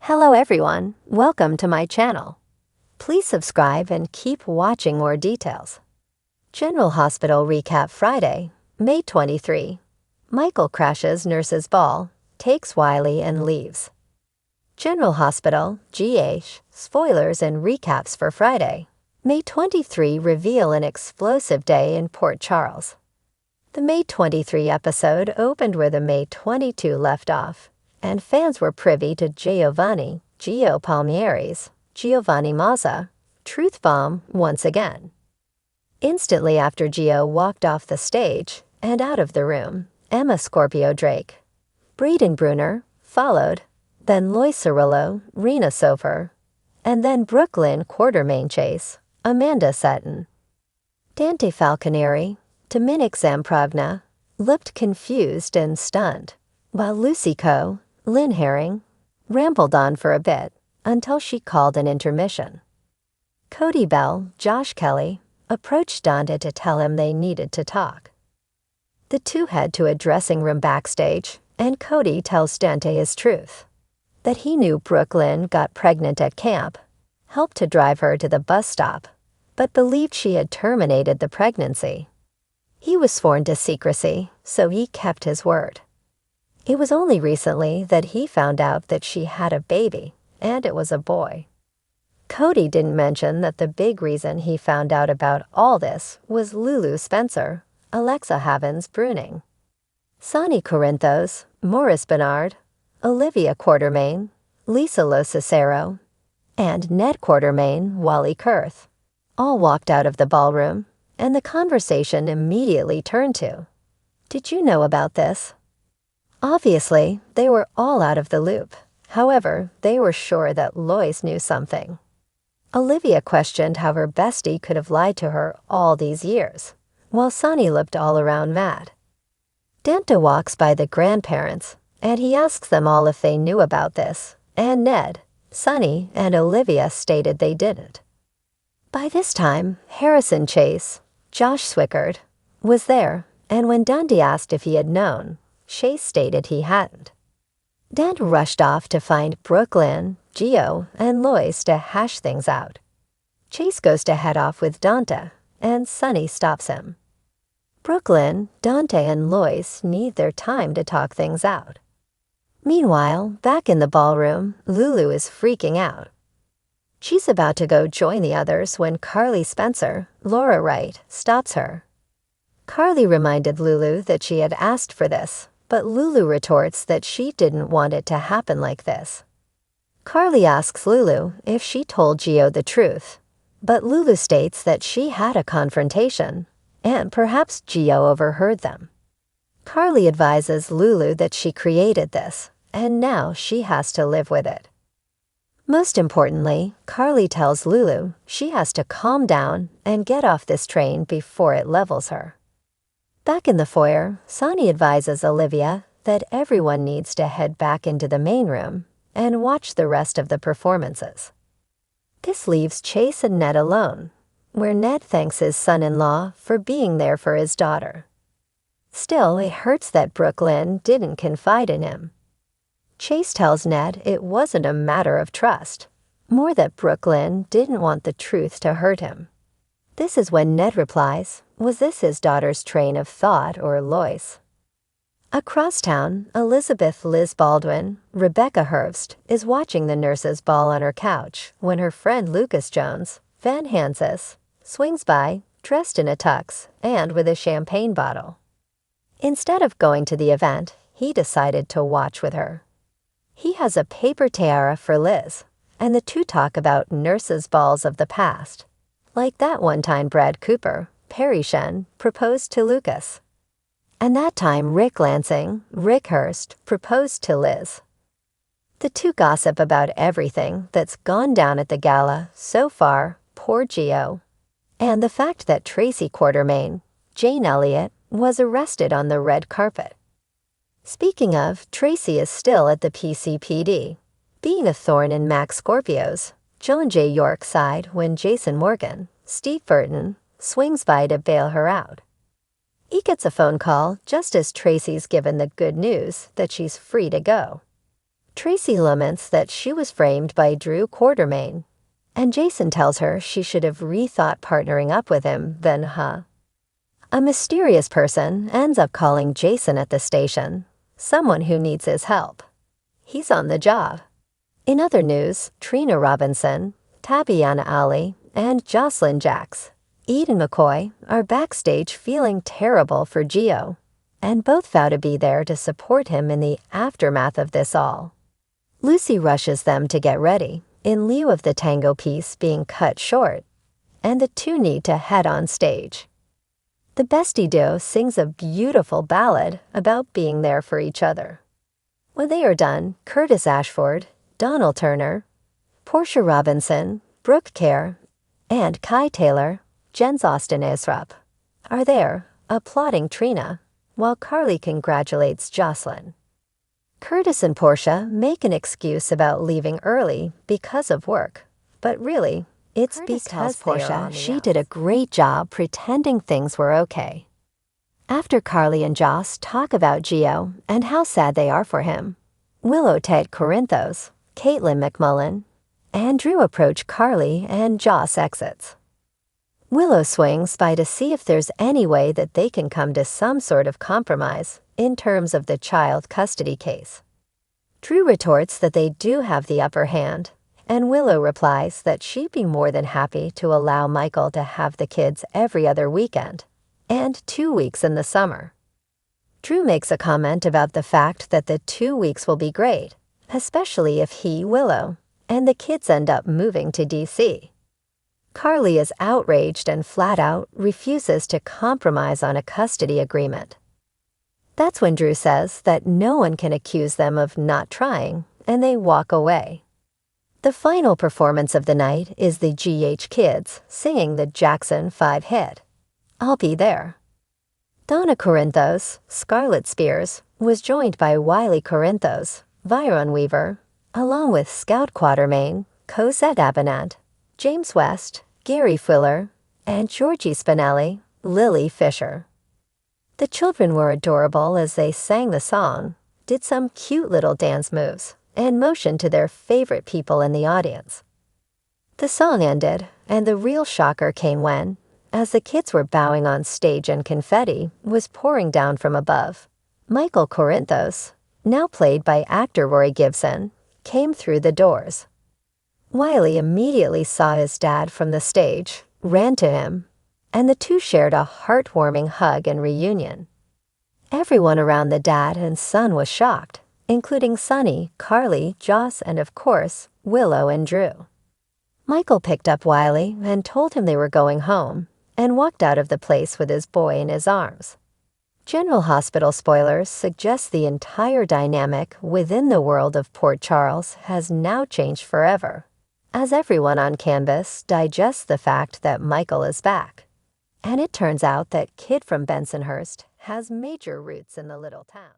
Hello everyone, welcome to my channel. Please subscribe and keep watching more details. General Hospital Recap Friday, May 23. Michael crashes nurse's ball, takes Wiley and leaves. General Hospital, GH, spoilers and recaps for Friday, May 23 reveal an explosive day in Port Charles. The May 23 episode opened where the May 22 left off, and fans were privy to Gio Palmieri's Giovanni Mazza truth bomb once again. Instantly after Gio walked off the stage and out of the room, Emma Scorpio Drake, Braden Bruner followed, then Lois Cirillo, Rena Sofer, and then Brooklyn Quartermain Chase, Amanda Seton. Dante Falconieri, Dominic Zamprogna, looked confused and stunned, while Lucy Coe, Lynn Herring, rambled on for a bit until she called an intermission. Cody Bell, Josh Kelly, approached Dante to tell him they needed to talk. The two head to a dressing room backstage, and Cody tells Dante his truth, that he knew Brooklyn got pregnant at camp, helped to drive her to the bus stop, but believed she had terminated the pregnancy. He was sworn to secrecy, so he kept his word. It was only recently that he found out that she had a baby, and it was a boy. Cody didn't mention that the big reason he found out about all this was Lulu Spencer, Alexa Havens Bruning, Sonny Corinthos, Morris Bernard, Olivia Quartermain, Lisa Locicero, and Ned Quartermain, Wally Kurth, all walked out of the ballroom, and the conversation immediately turned to, "Did you know about this?" Obviously, they were all out of the loop. However, they were sure that Lois knew something. Olivia questioned how her bestie could have lied to her all these years, while Sonny looked all around mad. Dante walks by the grandparents, and he asks them all if they knew about this, and Ned, Sonny, and Olivia stated they didn't. By this time, Harrison Chase, Josh Swickard, was there, and when Dundee asked if he had known, Chase stated he hadn't. Dante rushed off to find Brooklyn, Gio, and Lois to hash things out. Chase goes to head off with Dante, and Sonny stops him. Brooklyn, Dante, and Lois need their time to talk things out. Meanwhile, back in the ballroom, Lulu is freaking out. She's about to go join the others when Carly Spencer, Laura Wright, stops her. Carly reminded Lulu that she had asked for this, but Lulu retorts that she didn't want it to happen like this. Carly asks Lulu if she told Gio the truth, but Lulu states that she had a confrontation, and perhaps Gio overheard them. Carly advises Lulu that she created this, and now she has to live with it. Most importantly, Carly tells Lulu she has to calm down and get off this train before it levels her. Back in the foyer, Sonny advises Olivia that everyone needs to head back into the main room and watch the rest of the performances. This leaves Chase and Ned alone, where Ned thanks his son-in-law for being there for his daughter. Still, it hurts that Brooklyn didn't confide in him. Chase tells Ned it wasn't a matter of trust, more that Brooklyn didn't want the truth to hurt him. This is when Ned replies, was this his daughter's train of thought or Lois? Across town, Elizabeth Liz Baldwin, Rebecca Herbst, is watching the nurse's ball on her couch when her friend Lucas Jones, Van Hansis, swings by, dressed in a tux and with a champagne bottle. Instead of going to the event, he decided to watch with her. He has a paper tiara for Liz, and the two talk about nurses' balls of the past, like that one time Brad Cooper, Perry Shen, proposed to Lucas. And that time Rick Lansing, Rick Hurst, proposed to Liz. The two gossip about everything that's gone down at the gala so far, poor Gio, and the fact that Tracy Quartermain, Jane Elliott, was arrested on the red carpet. Speaking of, Tracy is still at the PCPD, being a thorn in Max Scorpio's, Joan J. York's side when Jason Morgan, Steve Burton, swings by to bail her out. He gets a phone call just as Tracy's given the good news that she's free to go. Tracy laments that she was framed by Drew Quartermain, and Jason tells her she should have rethought partnering up with him then, A mysterious person ends up calling Jason at the station, someone who needs his help. He's on the job. In other news, Trina Robinson, Tabiana Ali, and Jocelyn Jacks, Eden McCoy, are backstage feeling terrible for Gio, and both vow to be there to support him in the aftermath of this all. Lucy rushes them to get ready, in lieu of the tango piece being cut short, and the two need to head on stage. The bestie duo sings a beautiful ballad about being there for each other. When they are done, Curtis Ashford, Donald Turner, Portia Robinson, Brooke Kerr, and Kai Taylor, Jens Austen Isrup, are there, applauding Trina, while Carly congratulates Jocelyn. Curtis and Portia make an excuse about leaving early because of work, but really, it's Curtis because Portia, she did a great job pretending things were okay. After Carly and Joss talk about Gio and how sad they are for him, Willow Ted Corinthos, Caitlin McMullen, and Drew approach Carly and Joss exits. Willow swings by to see if there's any way that they can come to some sort of compromise in terms of the child custody case. Drew retorts that they do have the upper hand, and Willow replies that she'd be more than happy to allow Michael to have the kids every other weekend, and 2 weeks in the summer. Drew makes a comment about the fact that the 2 weeks will be great, especially if he, Willow, and the kids end up moving to D.C. Carly is outraged and flat out refuses to compromise on a custody agreement. That's when Drew says that no one can accuse them of not trying, and they walk away. The final performance of the night is the GH Kids singing the Jackson 5 hit, I'll Be There. Donna Corinthos, Scarlett Spears, was joined by Wiley Corinthos, Viron Weaver, along with Scout Quatermain, Cosette Abinant, James West, Gary Fuller, and Georgie Spinelli, Lily Fisher. The children were adorable as they sang the song, did some cute little dance moves, and motioned to their favorite people in the audience. The song ended, and the real shocker came when, as the kids were bowing on stage and confetti was pouring down from above, Michael Corinthos, now played by actor Roy Gibson, came through the doors. Wiley immediately saw his dad from the stage, ran to him, and the two shared a heartwarming hug and reunion. Everyone around the dad and son was shocked, including Sonny, Carly, Joss, and of course, Willow and Drew. Michael picked up Wiley and told him they were going home, and walked out of the place with his boy in his arms. General Hospital spoilers suggest the entire dynamic within the world of Port Charles has now changed forever, as everyone on canvas digests the fact that Michael is back. And it turns out that Kid from Bensonhurst has major roots in the little town.